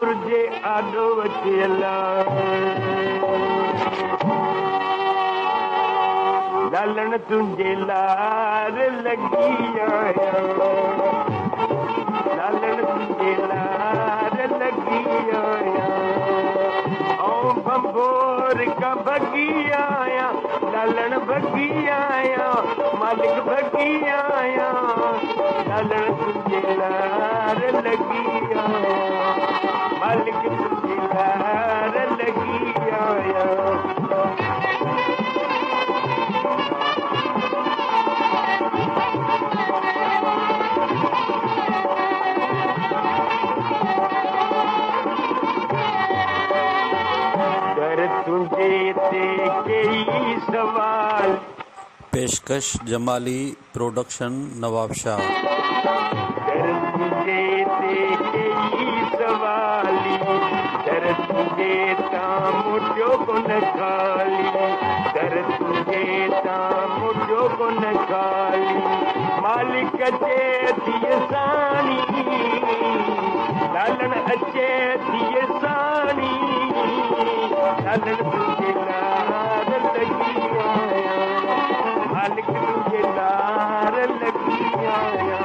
तुझे आडो वचेला लालण तुझे लार लगी आया लालण तुझे लार लगी आया ओ बंबोर का भगी आया लालण भगी आया मालिक भगी आया लालण तुझे लार लगी आया मालिक तुझे लार लगी आया तुझे ते कई सवाल पेशकश जमाली प्रोडक्शन नवाबशाह कर तुझे ते कई सवाली कर तुझे मुझो को न खाली कर तुझे मुझो को न खाली मालिक अचे थिए सानी लालन अचे थिए सानी लालन तुझे लार लगी आया मालिक तुझे लार लगी आया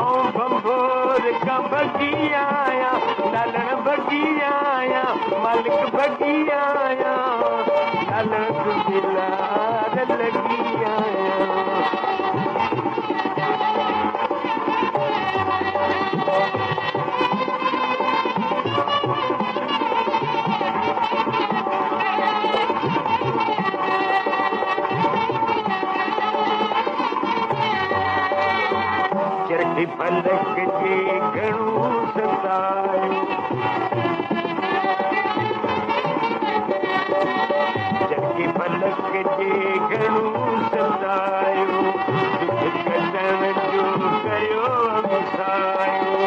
ओ बंबोर का भगी आया लालन भगी आया मालिक भगी आया लालन तुझे लार लगी आया चरखी पलक जे घणो सतायो चरखी पलक जे घणो सतायो दुख कटण जो करियो मिसायो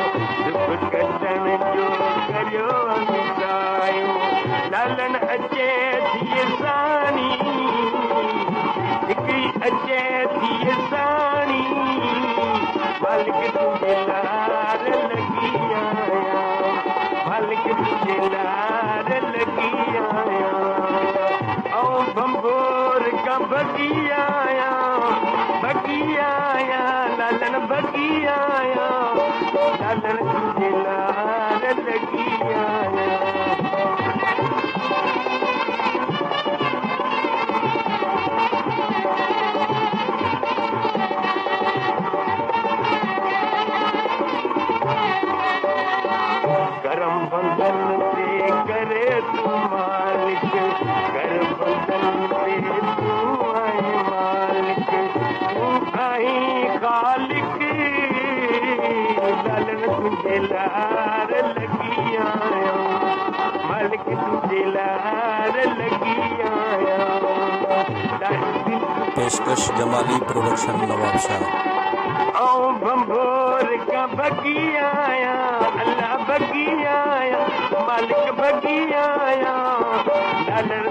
दुख कटण जो करियो मिसायो लालन अचे थिए सानी हिकिड़ी अचे थिए सानी मालिक तुझे लार लगी आया मालिक तुझे लार लगी आया ओ बंबोर का भगी आया लालन भगी आया लालन तुझे लार लगी आया करम बंधन से करे तू मालिक करम बंधन से तू आए मालिक तू आई खालिक लालन तुझे लार लगी आया मालिक तुझे लार लगी आया पेशकश जमाली प्रोडक्शन नवाबशाह ओ बंबोर का भगी आया अल्लाह भगी आया मालिक भगी आया लालन